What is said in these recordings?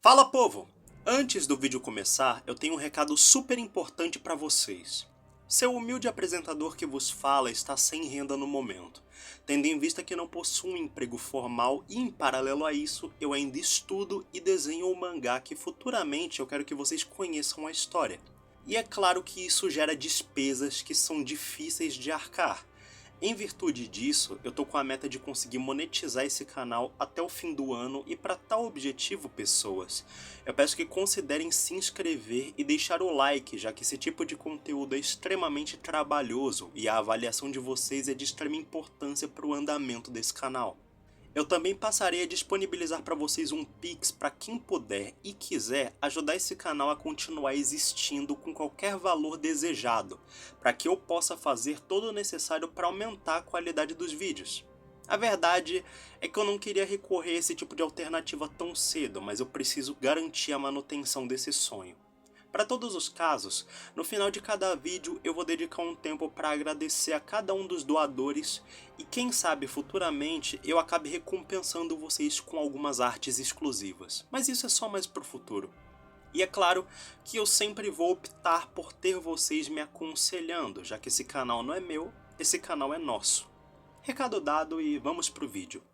Fala, povo! Antes do vídeo começar, eu tenho um recado super importante para vocês. Seu humilde apresentador que vos fala está sem renda no momento, tendo em vista que não possuo um emprego formal e, em paralelo a isso, eu ainda estudo e desenho um mangá que futuramente eu quero que vocês conheçam a história. E é claro que isso gera despesas que são difíceis de arcar. Em virtude disso, eu tô com a meta de conseguir monetizar esse canal até o fim do ano e para tal objetivo, pessoas, eu peço que considerem se inscrever e deixar o like, já que esse tipo de conteúdo é extremamente trabalhoso e a avaliação de vocês é de extrema importância para o andamento desse canal. Eu também passarei a disponibilizar para vocês um Pix para quem puder e quiser ajudar esse canal a continuar existindo com qualquer valor desejado, para que eu possa fazer todo o necessário para aumentar a qualidade dos vídeos. A verdade é que eu não queria recorrer a esse tipo de alternativa tão cedo, mas eu preciso garantir a manutenção desse sonho. Para todos os casos, no final de cada vídeo eu vou dedicar um tempo para agradecer a cada um dos doadores e quem sabe futuramente eu acabe recompensando vocês com algumas artes exclusivas. Mas isso é só mais pro futuro. E é claro que eu sempre vou optar por ter vocês me aconselhando, já que esse canal não é meu, esse canal é nosso. Recado dado e vamos pro vídeo.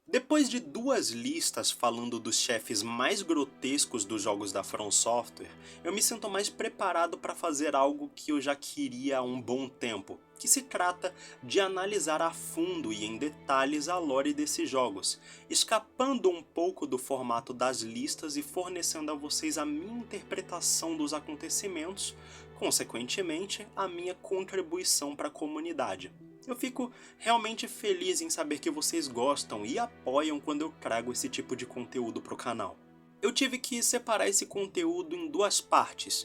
Depois de duas listas falando dos chefes mais grotescos dos jogos da From Software, eu me sinto mais preparado para fazer algo que eu já queria há um bom tempo, que se trata de analisar a fundo e em detalhes a lore desses jogos, escapando um pouco do formato das listas e fornecendo a vocês a minha interpretação dos acontecimentos, consequentemente, a minha contribuição para a comunidade. Eu fico realmente feliz em saber que vocês gostam e apoiam quando eu trago esse tipo de conteúdo pro canal. Eu tive que separar esse conteúdo em duas partes,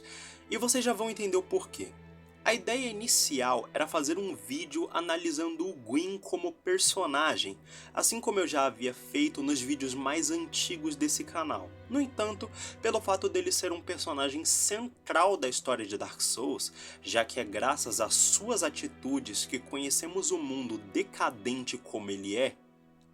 e vocês já vão entender o porquê. A ideia inicial era fazer um vídeo analisando o Gwyn como personagem, assim como eu já havia feito nos vídeos mais antigos desse canal. No entanto, pelo fato dele ser um personagem central da história de Dark Souls, já que é graças às suas atitudes que conhecemos o mundo decadente como ele é,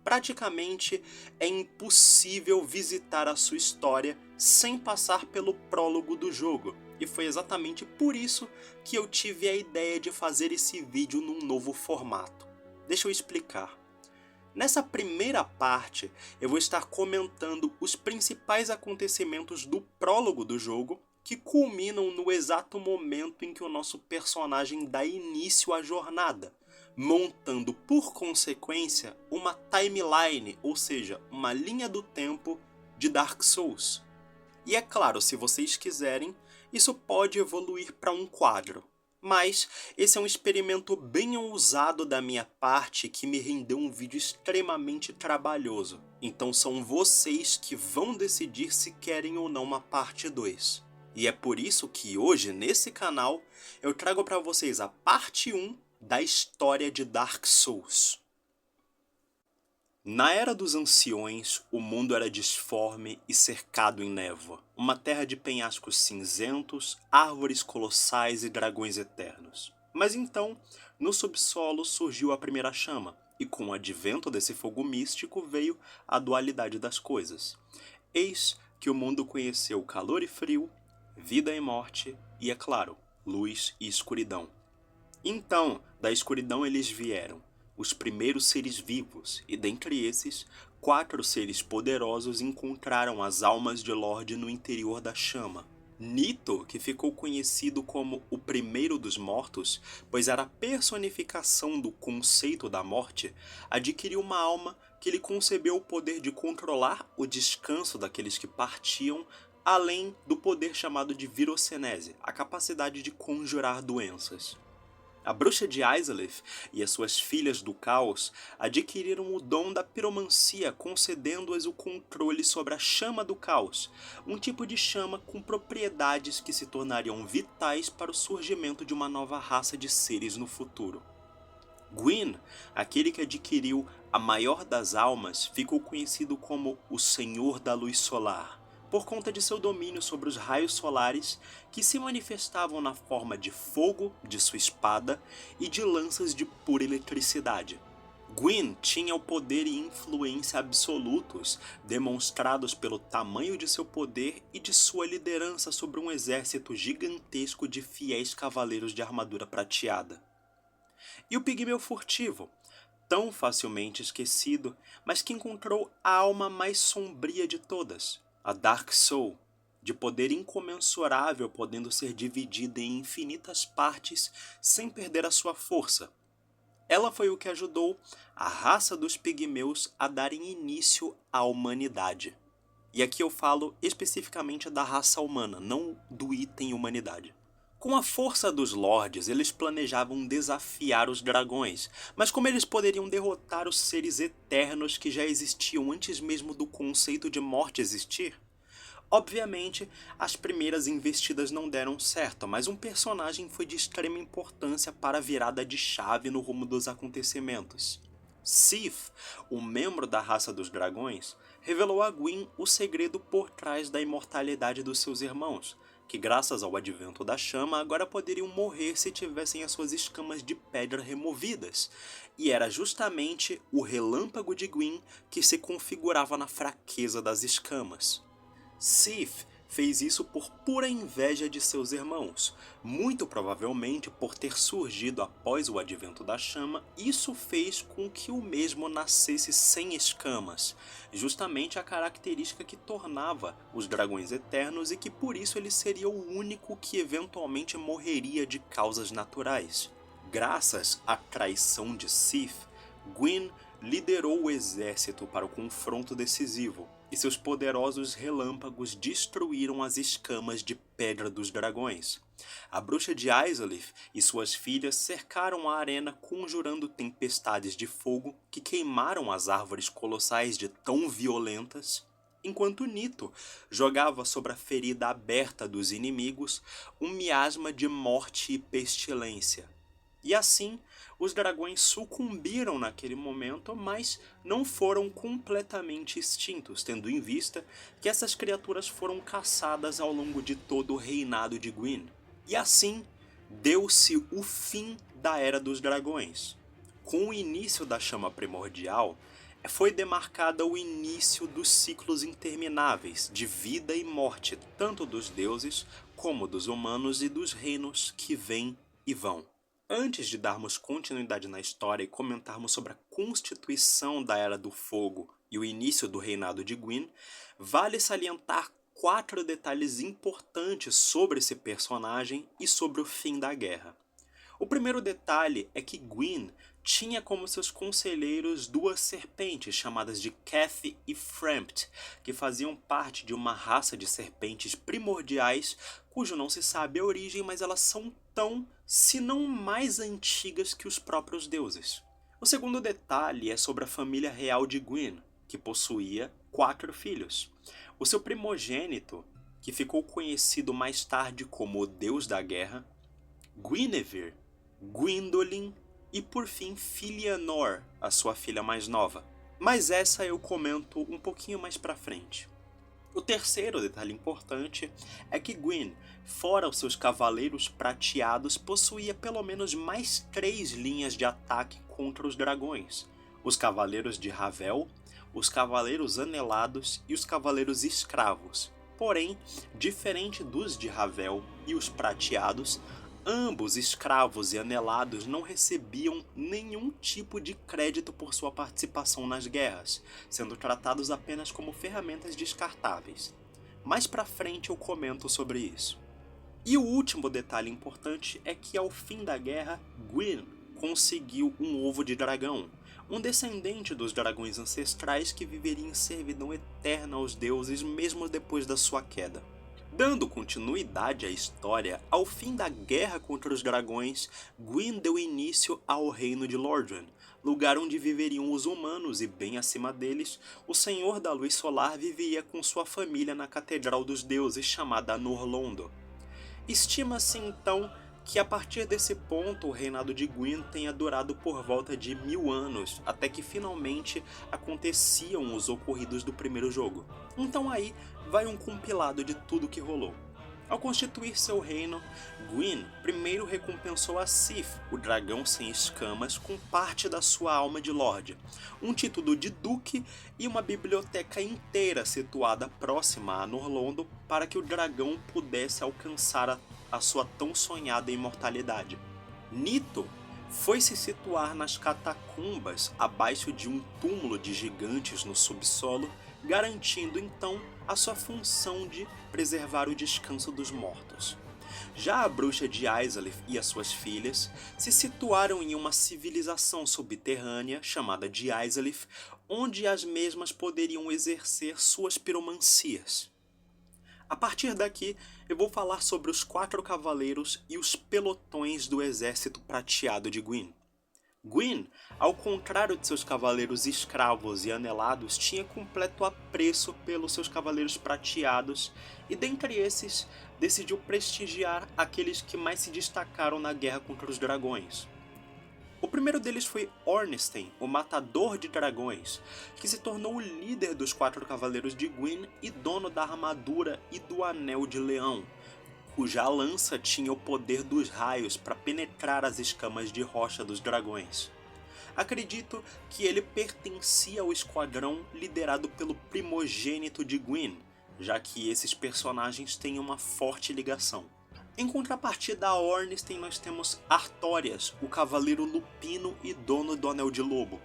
praticamente é impossível visitar a sua história sem passar pelo prólogo do jogo. E foi exatamente por isso que eu tive a ideia de fazer esse vídeo num novo formato. Deixa eu explicar. Nessa primeira parte, eu vou estar comentando os principais acontecimentos do prólogo do jogo, que culminam no exato momento em que o nosso personagem dá início à jornada, montando por consequência uma timeline, ou seja, uma linha do tempo de Dark Souls. E é claro, se vocês quiserem, isso pode evoluir para um quadro. Mas esse é um experimento bem ousado da minha parte que me rendeu um vídeo extremamente trabalhoso. Então são vocês que vão decidir se querem ou não uma parte 2. E é por isso que hoje, nesse canal, eu trago para vocês a parte 1 da história de Dark Souls. Na Era dos Anciões, o mundo era disforme e cercado em névoa, uma terra de penhascos cinzentos, árvores colossais e dragões eternos. Mas então, no subsolo surgiu a primeira chama, e com o advento desse fogo místico veio a dualidade das coisas. Eis que o mundo conheceu calor e frio, vida e morte, e é claro, luz e escuridão. Então, da escuridão eles vieram, os primeiros seres vivos, e dentre esses, 4 seres poderosos encontraram as almas de Lorde no interior da chama. Nito, que ficou conhecido como o primeiro dos mortos, pois era a personificação do conceito da morte, adquiriu uma alma que lhe concebeu o poder de controlar o descanso daqueles que partiam, além do poder chamado de virocenese, a capacidade de conjurar doenças. A bruxa de Izalith e as suas filhas do caos adquiriram o dom da piromancia, concedendo-as o controle sobre a chama do caos, um tipo de chama com propriedades que se tornariam vitais para o surgimento de uma nova raça de seres no futuro. Gwyn, aquele que adquiriu a maior das almas, ficou conhecido como o Senhor da Luz Solar, por conta de seu domínio sobre os raios solares que se manifestavam na forma de fogo de sua espada e de lanças de pura eletricidade. Gwyn tinha o poder e influência absolutos, demonstrados pelo tamanho de seu poder e de sua liderança sobre um exército gigantesco de fiéis cavaleiros de armadura prateada. E o pigmeu furtivo, tão facilmente esquecido, mas que encontrou a alma mais sombria de todas, a Dark Soul, de poder incomensurável podendo ser dividida em infinitas partes sem perder a sua força. Ela foi o que ajudou a raça dos pigmeus a darem início à humanidade. E aqui eu falo especificamente da raça humana, não do item humanidade. Com a força dos Lords, eles planejavam desafiar os dragões, mas como eles poderiam derrotar os seres eternos que já existiam antes mesmo do conceito de morte existir? Obviamente, as primeiras investidas não deram certo, mas um personagem foi de extrema importância para a virada de chave no rumo dos acontecimentos. Sif, um membro da raça dos dragões, revelou a Gwyn o segredo por trás da imortalidade dos seus irmãos, que graças ao advento da chama agora poderiam morrer se tivessem as suas escamas de pedra removidas, e era justamente o relâmpago de Gwyn que se configurava na fraqueza das escamas. Sif fez isso por pura inveja de seus irmãos. Muito provavelmente por ter surgido após o advento da chama, isso fez com que o mesmo nascesse sem escamas, justamente a característica que tornava os dragões eternos e que por isso ele seria o único que eventualmente morreria de causas naturais. Graças à traição de Sif, Gwyn liderou o exército para o confronto decisivo, e seus poderosos relâmpagos destruíram as escamas de pedra dos dragões. A bruxa de Izalith e suas filhas cercaram a arena conjurando tempestades de fogo que queimaram as árvores colossais de tão violentas, enquanto Nito jogava sobre a ferida aberta dos inimigos um miasma de morte e pestilência. E assim, os dragões sucumbiram naquele momento, mas não foram completamente extintos, tendo em vista que essas criaturas foram caçadas ao longo de todo o reinado de Gwyn. E assim, deu-se o fim da Era dos Dragões. Com o início da chama primordial, foi demarcada o início dos ciclos intermináveis de vida e morte, tanto dos deuses como dos humanos e dos reinos que vêm e vão. Antes de darmos continuidade na história e comentarmos sobre a constituição da Era do Fogo e o início do reinado de Gwyn, vale salientar 4 detalhes importantes sobre esse personagem e sobre o fim da guerra. O primeiro detalhe é que Gwyn tinha como seus conselheiros 2 serpentes chamadas de Cathy e Frampt, que faziam parte de uma raça de serpentes primordiais cujo não se sabe a origem, mas elas são tão, se não mais antigas que os próprios deuses. O segundo detalhe é sobre a família real de Gwyn, que possuía 4 filhos. O seu primogênito, que ficou conhecido mais tarde como o Deus da Guerra, Guinevere, Gwyndolin e por fim Filianor, a sua filha mais nova. Mas essa eu comento um pouquinho mais pra frente. O terceiro detalhe importante é que Gwyn, fora os seus cavaleiros prateados, possuía pelo menos mais 3 linhas de ataque contra os dragões: os cavaleiros de Ravel, os cavaleiros anelados e os cavaleiros escravos. Porém, diferente dos de Ravel e os prateados, ambos escravos e anelados não recebiam nenhum tipo de crédito por sua participação nas guerras, sendo tratados apenas como ferramentas descartáveis. Mais pra frente eu comento sobre isso. E o último detalhe importante é que ao fim da guerra, Gwyn conseguiu um ovo de dragão, um descendente dos dragões ancestrais que viveria em servidão eterna aos deuses mesmo depois da sua queda. Dando continuidade à história, ao fim da guerra contra os dragões, Gwyn deu início ao reino de Lordran, lugar onde viveriam os humanos e bem acima deles, o Senhor da Luz Solar vivia com sua família na Catedral dos Deuses chamada Anor Londo. Estima-se então que a partir desse ponto o reinado de Gwyn tenha durado por volta de 1000 anos, até que finalmente aconteciam os ocorridos do primeiro jogo. Então aí vai um compilado de tudo que rolou. Ao constituir seu reino, Gwyn primeiro recompensou a Sif, o dragão sem escamas, com parte da sua alma de Lorde, um título de duque e uma biblioteca inteira situada próxima a Norlondo para que o dragão pudesse alcançar a sua tão sonhada imortalidade. Nito foi se situar nas catacumbas abaixo de um túmulo de gigantes no subsolo, garantindo então a sua função de preservar o descanso dos mortos. Já a bruxa de Izalith e as suas filhas se situaram em uma civilização subterrânea chamada de Izalith, onde as mesmas poderiam exercer suas piromancias. A partir daqui, eu vou falar sobre os 4 cavaleiros e os pelotões do exército prateado de Gwyn. Gwyn, ao contrário de seus cavaleiros escravos e anelados, tinha completo apreço pelos seus cavaleiros prateados e, dentre esses, decidiu prestigiar aqueles que mais se destacaram na guerra contra os dragões. O primeiro deles foi Ornstein, o Matador de Dragões, que se tornou o líder dos 4 cavaleiros de Gwyn e dono da armadura e do Anel de Leão, cuja lança tinha o poder dos raios para penetrar as escamas de rocha dos dragões. Acredito que ele pertencia ao esquadrão liderado pelo primogênito de Gwyn, já que esses personagens têm uma forte ligação. Em contrapartida a Ornstein, nós temos Artorias, o cavaleiro lupino e dono do Anel de Lobo.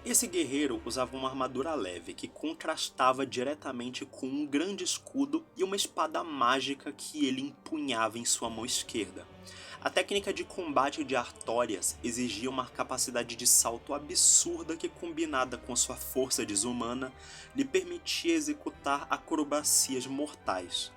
Esse guerreiro usava uma armadura leve que contrastava diretamente com um grande escudo e uma espada mágica que ele empunhava em sua mão esquerda. A técnica de combate de Artorias exigia uma capacidade de salto absurda que, combinada com sua força desumana, lhe permitia executar acrobacias mortais.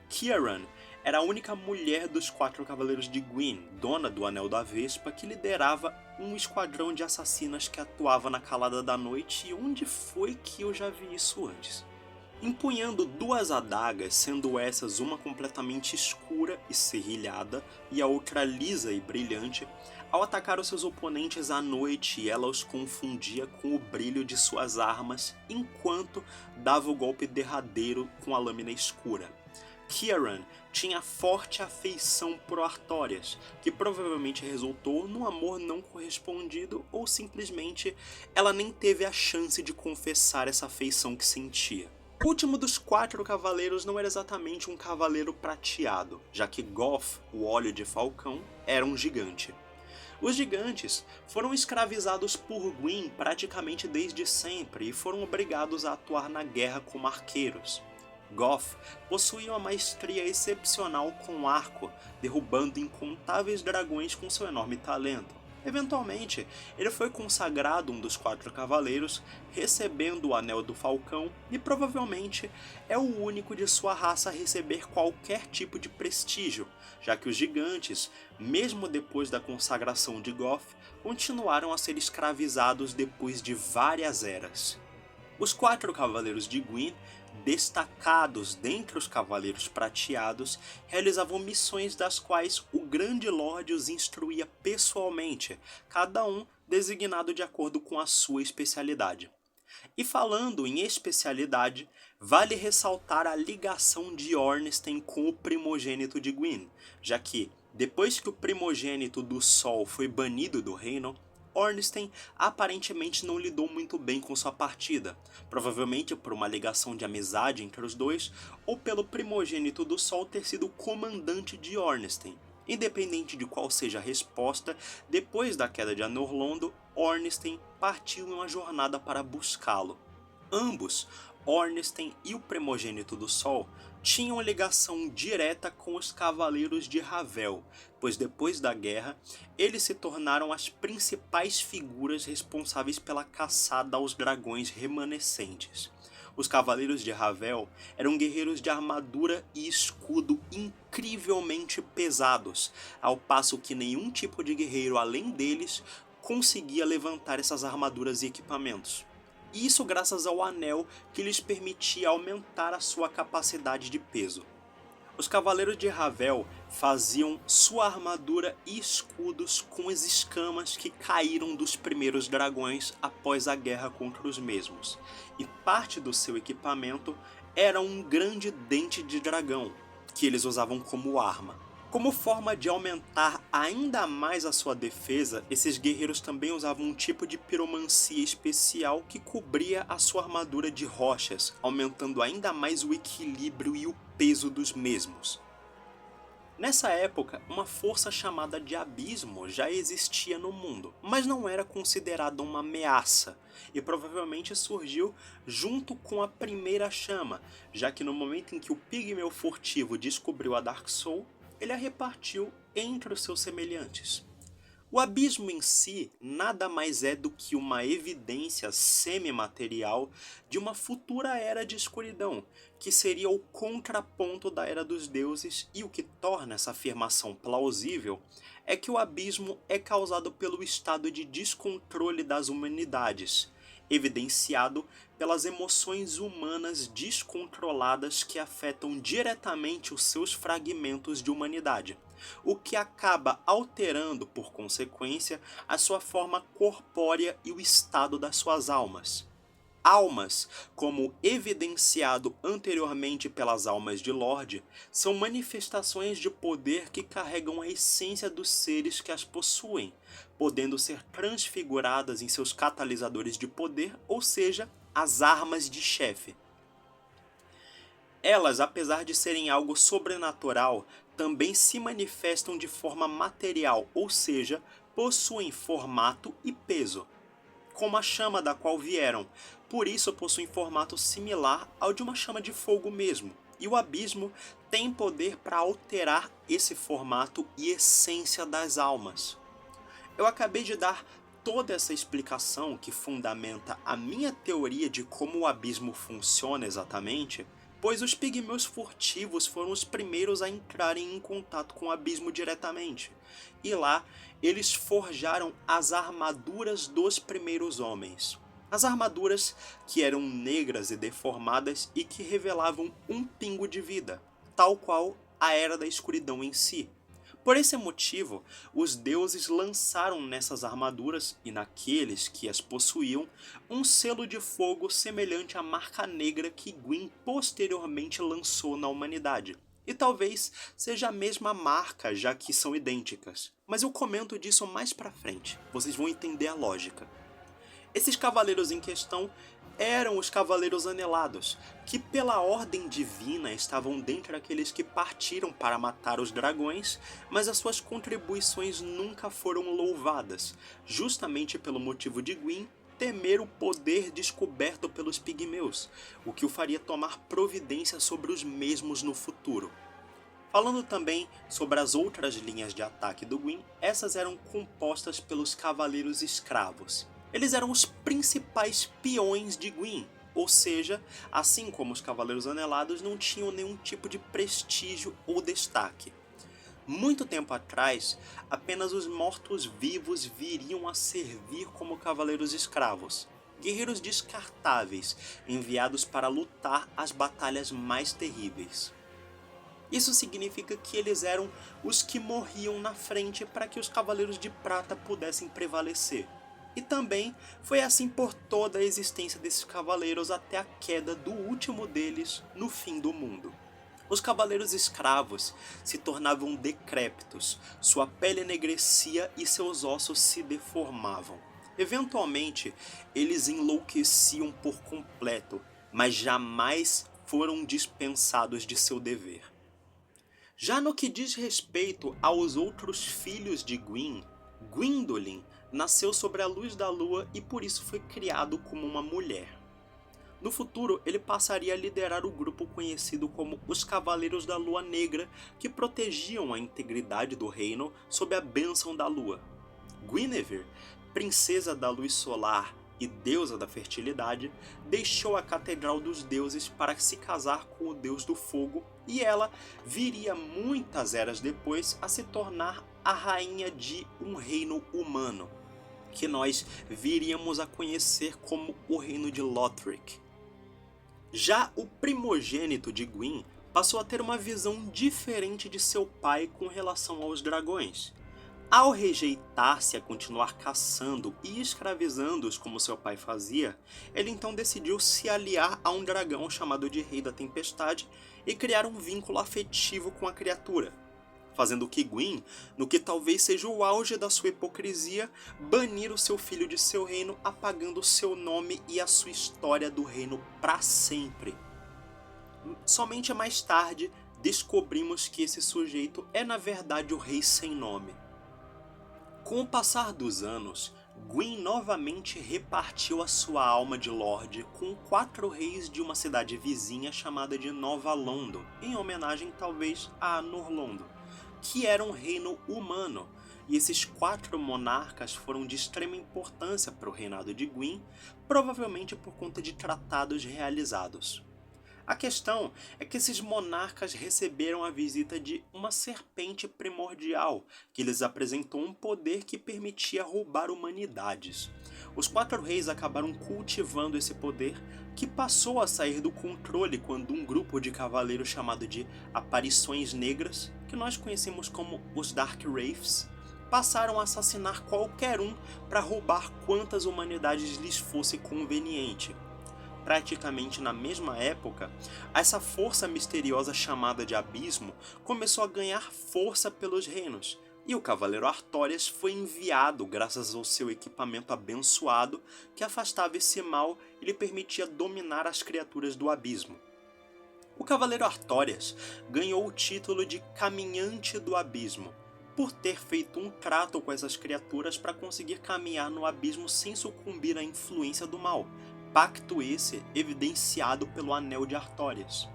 Kiaran era a única mulher dos 4 cavaleiros de Gwyn, dona do Anel da Vespa, que liderava um esquadrão de assassinas que atuava na calada da noite. E onde foi que eu já vi isso antes? Empunhando 2 adagas, sendo essas uma completamente escura e serrilhada e a outra lisa e brilhante, ao atacar os seus oponentes à noite, ela os confundia com o brilho de suas armas enquanto dava o golpe derradeiro com a lâmina escura. Kiaran tinha forte afeição por Artorias, que provavelmente resultou num amor não correspondido ou simplesmente ela nem teve a chance de confessar essa afeição que sentia. O último dos 4 cavaleiros não era exatamente um cavaleiro prateado, já que Goth, o Olho de Falcão, era um gigante. Os gigantes foram escravizados por Gwyn praticamente desde sempre e foram obrigados a atuar na guerra como arqueiros. Goth possuía uma maestria excepcional com arco, derrubando incontáveis dragões com seu enorme talento. Eventualmente, ele foi consagrado um dos 4 cavaleiros, recebendo o Anel do Falcão, e provavelmente é o único de sua raça a receber qualquer tipo de prestígio, já que os gigantes, mesmo depois da consagração de Goth, continuaram a ser escravizados depois de várias eras. Os 4 cavaleiros de Gwyn, destacados dentre os cavaleiros prateados, realizavam missões das quais o Grande Lorde os instruía pessoalmente, cada um designado de acordo com a sua especialidade. E falando em especialidade, vale ressaltar a ligação de Ornstein com o primogênito de Gwyn, já que, depois que o primogênito do Sol foi banido do reino, Ornstein aparentemente não lidou muito bem com sua partida, provavelmente por uma ligação de amizade entre os dois, ou pelo primogênito do Sol ter sido o comandante de Ornstein. Independente de qual seja a resposta, depois da queda de Anorlondo, Ornstein partiu em uma jornada para buscá-lo. Ambos, Ornstein e o primogênito do Sol, tinham ligação direta com os Cavaleiros de Ravel, pois depois da guerra, eles se tornaram as principais figuras responsáveis pela caçada aos dragões remanescentes. Os Cavaleiros de Ravel eram guerreiros de armadura e escudo incrivelmente pesados, ao passo que nenhum tipo de guerreiro além deles conseguia levantar essas armaduras e equipamentos. Isso graças ao anel que lhes permitia aumentar a sua capacidade de peso. Os Cavaleiros de Ravel faziam sua armadura e escudos com as escamas que caíram dos primeiros dragões após a guerra contra os mesmos, e parte do seu equipamento era um grande dente de dragão, que eles usavam como arma. Como forma de aumentar ainda mais a sua defesa, esses guerreiros também usavam um tipo de piromancia especial que cobria a sua armadura de rochas, aumentando ainda mais o equilíbrio e o peso dos mesmos. Nessa época, uma força chamada de Abismo já existia no mundo, mas não era considerada uma ameaça, e provavelmente surgiu junto com a primeira chama, já que no momento em que o Pigmeu Furtivo descobriu a Dark Soul, ele a repartiu entre os seus semelhantes. O abismo em si nada mais é do que uma evidência semimaterial de uma futura era de escuridão, que seria o contraponto da Era dos Deuses, e o que torna essa afirmação plausível é que o abismo é causado pelo estado de descontrole das humanidades, evidenciado pelas emoções humanas descontroladas que afetam diretamente os seus fragmentos de humanidade, o que acaba alterando, por consequência, a sua forma corpórea e o estado das suas almas. Almas, como evidenciado anteriormente pelas almas de Lorde, são manifestações de poder que carregam a essência dos seres que as possuem, podendo ser transfiguradas em seus catalisadores de poder, ou seja, as armas de chefe. Elas, apesar de serem algo sobrenatural, também se manifestam de forma material, ou seja, possuem formato e peso, como a chama da qual vieram, por isso possuem formato similar ao de uma chama de fogo mesmo, e o abismo tem poder para alterar esse formato e essência das almas. Eu acabei de dar toda essa explicação que fundamenta a minha teoria de como o abismo funciona exatamente, pois os pigmeus furtivos foram os primeiros a entrarem em contato com o abismo diretamente, e lá eles forjaram as armaduras dos primeiros homens. As armaduras que eram negras e deformadas e que revelavam um pingo de vida, tal qual a Era da Escuridão em si. Por esse motivo, os deuses lançaram nessas armaduras, e naqueles que as possuíam, um selo de fogo semelhante à marca negra que Gwyn posteriormente lançou na humanidade. E talvez seja a mesma marca, já que são idênticas. Mas eu comento disso mais pra frente, vocês vão entender a lógica. Esses cavaleiros em questão eram os Cavaleiros Anelados, que pela ordem divina estavam dentre aqueles que partiram para matar os dragões, mas as suas contribuições nunca foram louvadas, justamente pelo motivo de Gwyn temer o poder descoberto pelos pigmeus, o que o faria tomar providência sobre os mesmos no futuro. Falando também sobre as outras linhas de ataque do Gwyn, essas eram compostas pelos Cavaleiros Escravos. Eles eram os principais peões de Gwyn, ou seja, assim como os Cavaleiros Anelados não tinham nenhum tipo de prestígio ou destaque. Muito tempo atrás, apenas os mortos-vivos viriam a servir como cavaleiros escravos, guerreiros descartáveis, enviados para lutar as batalhas mais terríveis. Isso significa que eles eram os que morriam na frente para que os Cavaleiros de Prata pudessem prevalecer. E também foi assim por toda a existência desses cavaleiros até a queda do último deles no fim do mundo. Os cavaleiros escravos se tornavam decrépitos, sua pele enegrecia e seus ossos se deformavam. Eventualmente, eles enlouqueciam por completo, mas jamais foram dispensados de seu dever. Já no que diz respeito aos outros filhos de Gwyn, Gwyndolin nasceu sobre a luz da lua e por isso foi criado como uma mulher. No futuro, ele passaria a liderar o grupo conhecido como os Cavaleiros da Lua Negra, que protegiam a integridade do reino sob a bênção da lua. Guinevere, princesa da luz solar e deusa da fertilidade, deixou a Catedral dos Deuses para se casar com o deus do fogo, e ela viria muitas eras depois a se tornar a rainha de um reino humano, que nós viríamos a conhecer como o reino de Lothric. Já o primogênito de Gwyn passou a ter uma visão diferente de seu pai com relação aos dragões. Ao rejeitar-se a continuar caçando e escravizando-os como seu pai fazia, ele então decidiu se aliar a um dragão chamado de Rei da Tempestade e criar um vínculo afetivo com a criatura, fazendo que Gwyn, no que talvez seja o auge da sua hipocrisia, banir o seu filho de seu reino, apagando seu nome e a sua história do reino para sempre. Somente mais tarde descobrimos que esse sujeito é na verdade o Rei Sem Nome. Com o passar dos anos, Gwyn novamente repartiu a sua alma de Lorde com 4 reis de uma cidade vizinha chamada de Nova Londo, em homenagem talvez a Norlondo, que era um reino humano, e esses 4 monarcas foram de extrema importância para o reinado de Gwyn, provavelmente por conta de tratados realizados. A questão é que esses monarcas receberam a visita de uma serpente primordial, que lhes apresentou um poder que permitia roubar humanidades. Os 4 reis acabaram cultivando esse poder, que passou a sair do controle quando um grupo de cavaleiros chamado de Aparições Negras, que nós conhecemos como os Dark Wraiths, passaram a assassinar qualquer um para roubar quantas humanidades lhes fosse conveniente. Praticamente na mesma época, essa força misteriosa chamada de Abismo começou a ganhar força pelos reinos, e o Cavaleiro Artorias foi enviado graças ao seu equipamento abençoado que afastava esse mal e lhe permitia dominar as criaturas do Abismo. O Cavaleiro Artorias ganhou o título de Caminhante do Abismo, por ter feito um trato com essas criaturas para conseguir caminhar no abismo sem sucumbir à influência do mal, pacto esse evidenciado pelo Anel de Artorias.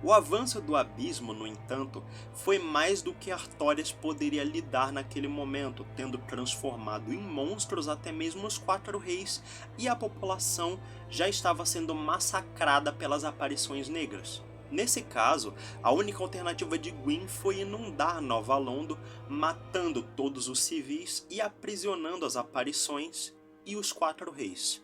O avanço do abismo, no entanto, foi mais do que Artorias poderia lidar naquele momento, tendo transformado em monstros até mesmo os 4 reis, e a população já estava sendo massacrada pelas aparições negras. Nesse caso, a única alternativa de Gwyn foi inundar Nova Londo, matando todos os civis e aprisionando as aparições e os 4 reis.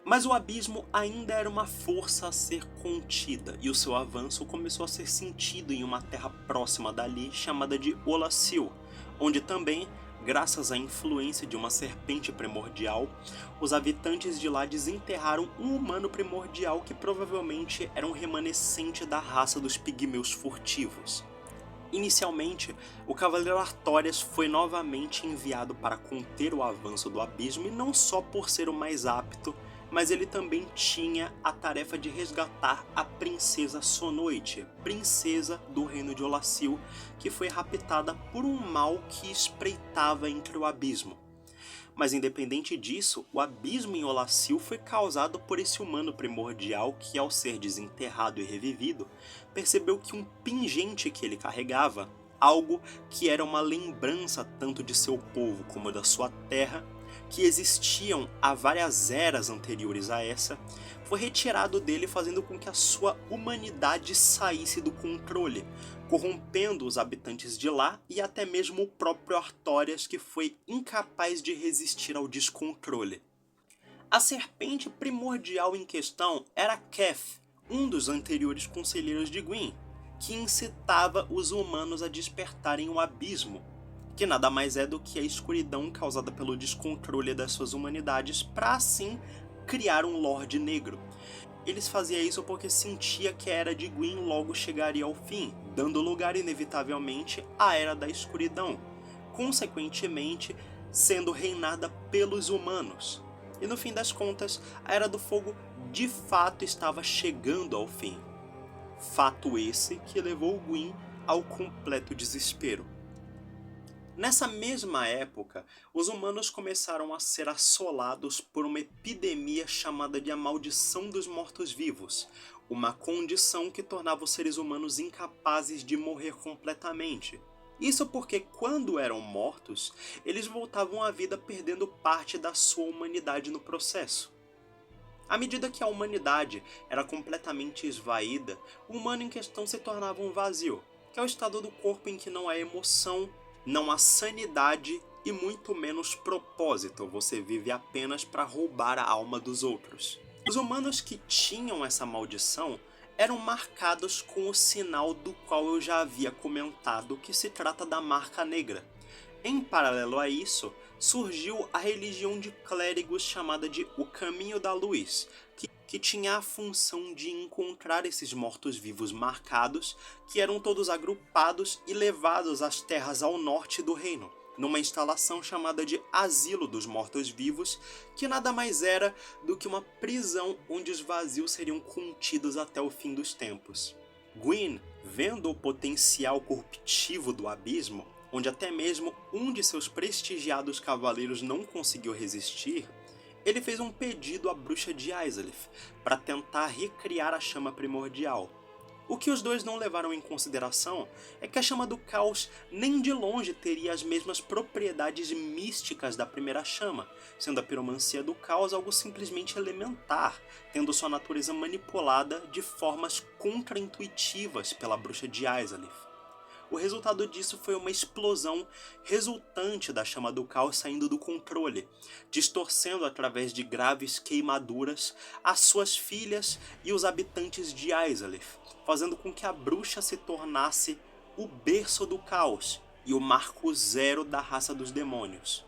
Mas o abismo ainda era uma força a ser contida, e o seu avanço começou a ser sentido em uma terra próxima dali chamada de Olassil, onde também, graças à influência de uma serpente primordial, os habitantes de lá desenterraram um humano primordial que provavelmente era um remanescente da raça dos pigmeus furtivos. Inicialmente, o Cavaleiro Artorias foi novamente enviado para conter o avanço do abismo, e não só por ser o mais apto, mas ele também tinha a tarefa de resgatar a princesa Sonoite, princesa do reino de Olassil, que foi raptada por um mal que espreitava entre o abismo. Mas independente disso, o abismo em Olassil foi causado por esse humano primordial que, ao ser desenterrado e revivido, percebeu que um pingente que ele carregava, algo que era uma lembrança tanto de seu povo como da sua terra, que existiam há várias eras anteriores a essa, foi retirado dele, fazendo com que a sua humanidade saísse do controle, corrompendo os habitantes de lá e até mesmo o próprio Artorias, que foi incapaz de resistir ao descontrole. A serpente primordial em questão era Keth, um dos anteriores conselheiros de Gwyn, que incitava os humanos a despertarem o abismo, que nada mais é do que a escuridão causada pelo descontrole das suas humanidades, para assim criar um Lorde Negro. Eles faziam isso porque sentia que a Era de Gwyn logo chegaria ao fim, dando lugar inevitavelmente à Era da Escuridão, consequentemente sendo reinada pelos humanos. E no fim das contas, a Era do Fogo de fato estava chegando ao fim. Fato esse que levou Gwyn ao completo desespero. Nessa mesma época, os humanos começaram a ser assolados por uma epidemia chamada de a Maldição dos Mortos-Vivos, uma condição que tornava os seres humanos incapazes de morrer completamente. Isso porque, quando eram mortos, eles voltavam à vida perdendo parte da sua humanidade no processo. À medida que a humanidade era completamente esvaída, o humano em questão se tornava um vazio, que é o estado do corpo em que não há emoção, não há sanidade e muito menos propósito, você vive apenas para roubar a alma dos outros. Os humanos que tinham essa maldição eram marcados com o sinal do qual eu já havia comentado, que se trata da marca negra. Em paralelo a isso, surgiu a religião de clérigos chamada de O Caminho da Luz, que tinha a função de encontrar esses mortos-vivos marcados, que eram todos agrupados e levados às terras ao norte do reino, numa instalação chamada de Asilo dos Mortos-Vivos, que nada mais era do que uma prisão onde os vazios seriam contidos até o fim dos tempos. Gwyn, vendo o potencial corruptivo do abismo, onde até mesmo um de seus prestigiados cavaleiros não conseguiu resistir, ele fez um pedido à bruxa de Izalith para tentar recriar a chama primordial. O que os dois não levaram em consideração é que a chama do caos nem de longe teria as mesmas propriedades místicas da primeira chama, sendo a piromancia do caos algo simplesmente elementar, tendo sua natureza manipulada de formas contraintuitivas pela bruxa de Izalith. O resultado disso foi uma explosão resultante da chama do caos saindo do controle, distorcendo através de graves queimaduras as suas filhas e os habitantes de Izalith, fazendo com que a bruxa se tornasse o berço do caos e o marco zero da raça dos demônios.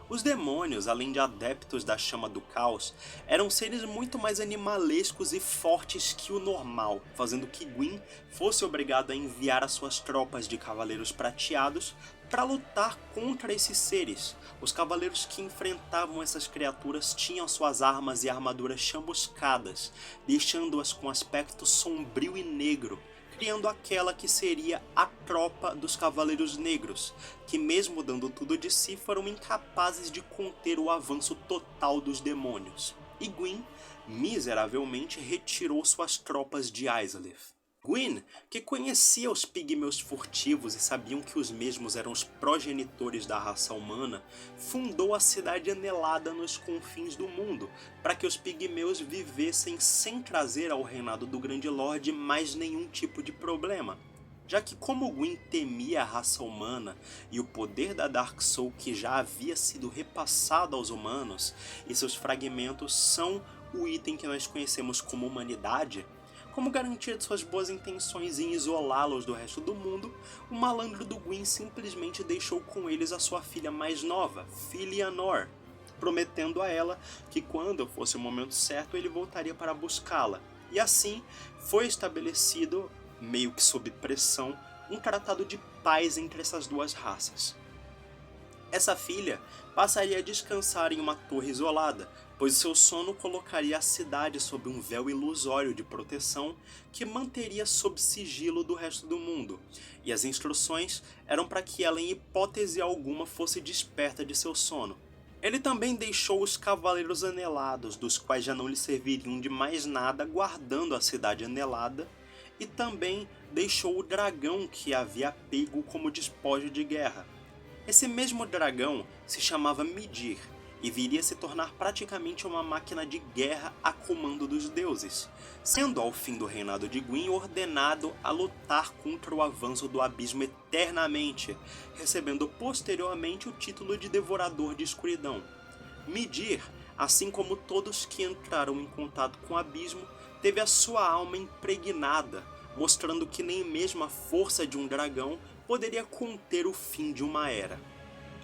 Os demônios, além de adeptos da chama do caos, eram seres muito mais animalescos e fortes que o normal, fazendo que Gwyn fosse obrigado a enviar as suas tropas de cavaleiros prateados para lutar contra esses seres. Os cavaleiros que enfrentavam essas criaturas tinham suas armas e armaduras chamuscadas, deixando-as com aspecto sombrio e negro, criando aquela que seria a tropa dos Cavaleiros Negros, que mesmo dando tudo de si foram incapazes de conter o avanço total dos demônios. E Gwyn, miseravelmente, retirou suas tropas de Izalith. Gwyn, que conhecia os pigmeus furtivos e sabiam que os mesmos eram os progenitores da raça humana, fundou a cidade anelada nos confins do mundo, para que os pigmeus vivessem sem trazer ao reinado do Grande Lorde mais nenhum tipo de problema. Já que como Gwyn temia a raça humana e o poder da Dark Soul que já havia sido repassado aos humanos, e seus fragmentos são o item que nós conhecemos como humanidade, como garantia de suas boas intenções em isolá-los do resto do mundo, o malandro do Gwyn simplesmente deixou com eles a sua filha mais nova, Filianor, prometendo a ela que quando fosse o momento certo ele voltaria para buscá-la. E assim foi estabelecido, meio que sob pressão, um tratado de paz entre essas duas raças. Essa filha passaria a descansar em uma torre isolada, pois seu sono colocaria a cidade sob um véu ilusório de proteção que manteria sob sigilo do resto do mundo, e as instruções eram para que ela em hipótese alguma fosse desperta de seu sono. Ele também deixou os cavaleiros anelados, dos quais já não lhe serviriam de mais nada, guardando a cidade anelada, e também deixou o dragão que havia pego como despojo de guerra. Esse mesmo dragão se chamava Midir, e viria a se tornar praticamente uma máquina de guerra a comando dos deuses, sendo ao fim do reinado de Gwyn ordenado a lutar contra o avanço do abismo eternamente, recebendo posteriormente o título de Devorador de Escuridão. Midir, assim como todos que entraram em contato com o abismo, teve a sua alma impregnada, mostrando que nem mesmo a força de um dragão poderia conter o fim de uma era.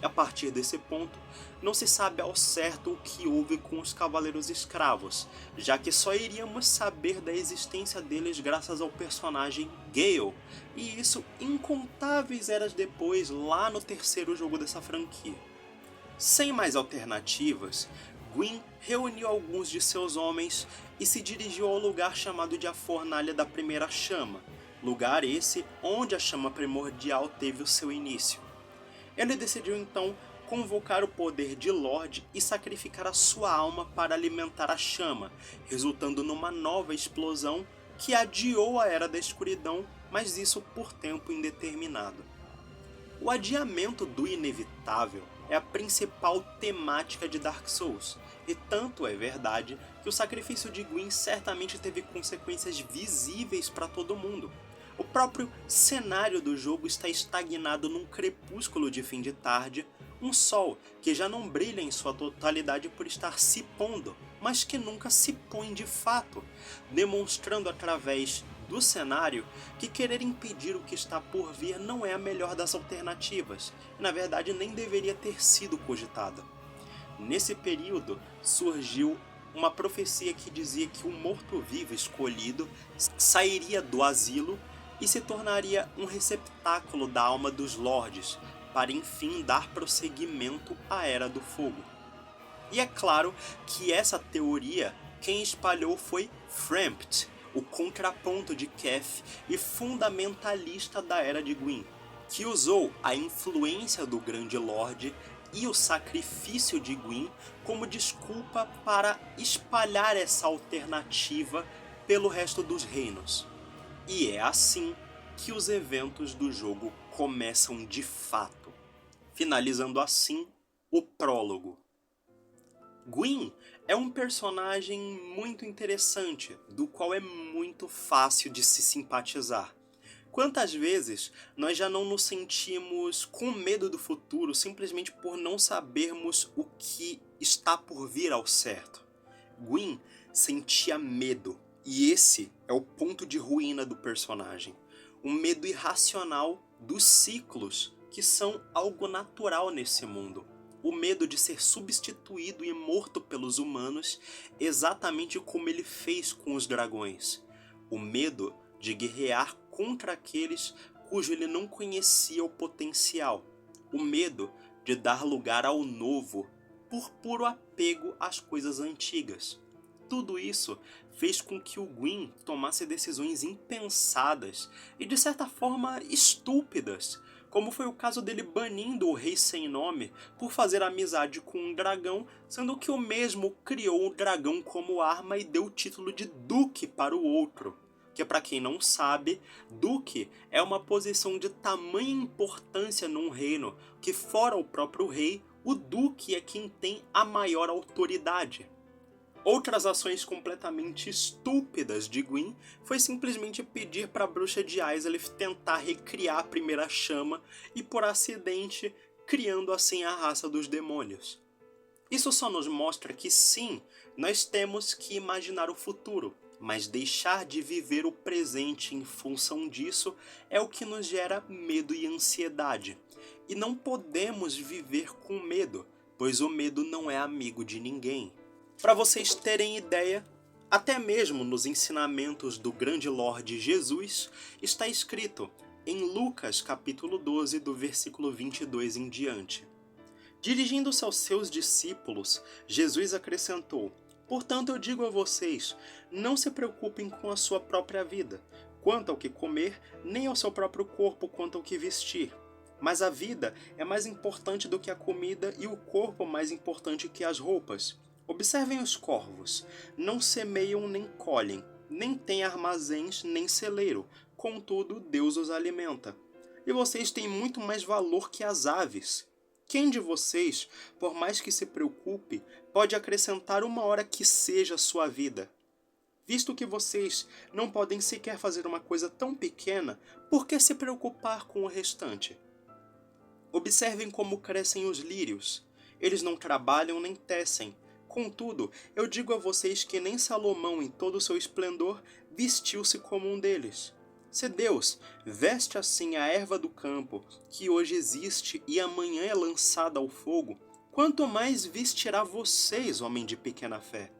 A partir desse ponto, não se sabe ao certo o que houve com os Cavaleiros Escravos, já que só iríamos saber da existência deles graças ao personagem Gale, e isso incontáveis eras depois, lá no terceiro jogo dessa franquia. Sem mais alternativas, Gwyn reuniu alguns de seus homens e se dirigiu ao lugar chamado de A Fornalha da Primeira Chama, lugar esse onde a chama primordial teve o seu início. Ele decidiu então convocar o poder de Lorde e sacrificar a sua alma para alimentar a chama, resultando numa nova explosão que adiou a Era da Escuridão, mas isso por tempo indeterminado. O adiamento do inevitável é a principal temática de Dark Souls, e tanto é verdade que o sacrifício de Gwyn certamente teve consequências visíveis para todo mundo. O próprio cenário do jogo está estagnado num crepúsculo de fim de tarde, um sol que já não brilha em sua totalidade por estar se pondo, mas que nunca se põe de fato, demonstrando através do cenário que querer impedir o que está por vir não é a melhor das alternativas, e na verdade nem deveria ter sido cogitada. Nesse período surgiu uma profecia que dizia que o morto-vivo escolhido sairia do asilo e se tornaria um receptáculo da alma dos lordes, para enfim dar prosseguimento à Era do Fogo. E é claro que essa teoria quem espalhou foi Frampt, o contraponto de Keth e fundamentalista da Era de Gwyn, que usou a influência do Grande Lorde e o sacrifício de Gwyn como desculpa para espalhar essa alternativa pelo resto dos reinos. E é assim que os eventos do jogo começam de fato, finalizando assim o prólogo. Gwyn é um personagem muito interessante, do qual é muito fácil de se simpatizar. Quantas vezes nós já não nos sentimos com medo do futuro simplesmente por não sabermos o que está por vir ao certo? Gwyn sentia medo, e esse é o ponto de ruína do personagem. Um medo irracional dos ciclos, que são algo natural nesse mundo. O medo de ser substituído e morto pelos humanos, exatamente como ele fez com os dragões. O medo de guerrear contra aqueles cujo ele não conhecia o potencial. O medo de dar lugar ao novo por puro apego às coisas antigas. Tudo isso fez com que o Gwyn tomasse decisões impensadas e de certa forma estúpidas, como foi o caso dele banindo o Rei Sem Nome por fazer amizade com um dragão, sendo que o mesmo criou o dragão como arma e deu o título de Duque para o outro. Que, para quem não sabe, Duque é uma posição de tamanha importância num reino que, fora o próprio rei, o Duque é quem tem a maior autoridade. Outras ações completamente estúpidas de Gwyn foi simplesmente pedir para a bruxa de Izalith tentar recriar a primeira chama e, por acidente, criando assim a raça dos demônios. Isso só nos mostra que sim, nós temos que imaginar o futuro, mas deixar de viver o presente em função disso é o que nos gera medo e ansiedade. E não podemos viver com medo, pois o medo não é amigo de ninguém. Para vocês terem ideia, até mesmo nos ensinamentos do grande Lorde Jesus, está escrito em Lucas capítulo 12, do versículo 22 em diante. Dirigindo-se aos seus discípulos, Jesus acrescentou: "Portanto eu digo a vocês, não se preocupem com a sua própria vida, quanto ao que comer, nem ao seu próprio corpo quanto ao que vestir. Mas a vida é mais importante do que a comida e o corpo mais importante que as roupas. Observem os corvos, não semeiam nem colhem, nem têm armazéns nem celeiro, contudo Deus os alimenta. E vocês têm muito mais valor que as aves. Quem de vocês, por mais que se preocupe, pode acrescentar uma hora que seja a sua vida? Visto que vocês não podem sequer fazer uma coisa tão pequena, por que se preocupar com o restante? Observem como crescem os lírios. Eles não trabalham nem tecem. Contudo, eu digo a vocês que nem Salomão, em todo o seu esplendor, vestiu-se como um deles. Se Deus veste assim a erva do campo, que hoje existe e amanhã é lançada ao fogo, quanto mais vestirá vocês, homem de pequena fé?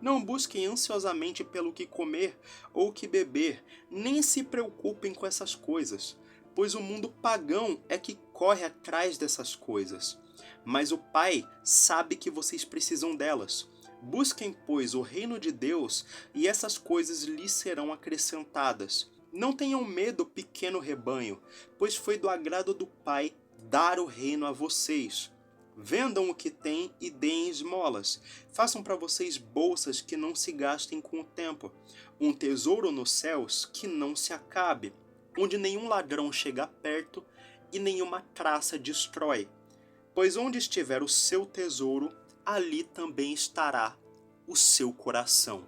Não busquem ansiosamente pelo que comer ou que beber, nem se preocupem com essas coisas, pois o mundo pagão é que corre atrás dessas coisas. Mas o Pai sabe que vocês precisam delas. Busquem, pois, o reino de Deus, e essas coisas lhes serão acrescentadas. Não tenham medo, pequeno rebanho, pois foi do agrado do Pai dar o reino a vocês. Vendam o que têm e deem esmolas. Façam para vocês bolsas que não se gastem com o tempo, um tesouro nos céus que não se acabe, onde nenhum ladrão chega perto e nenhuma traça destrói. Pois onde estiver o seu tesouro, ali também estará o seu coração."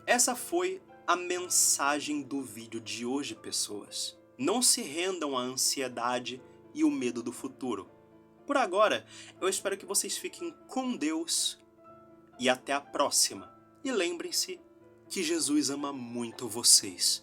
Essa foi a mensagem do vídeo de hoje, pessoas. Não se rendam à ansiedade e o medo do futuro. Por agora, eu espero que vocês fiquem com Deus e até a próxima. E lembrem-se que Jesus ama muito vocês.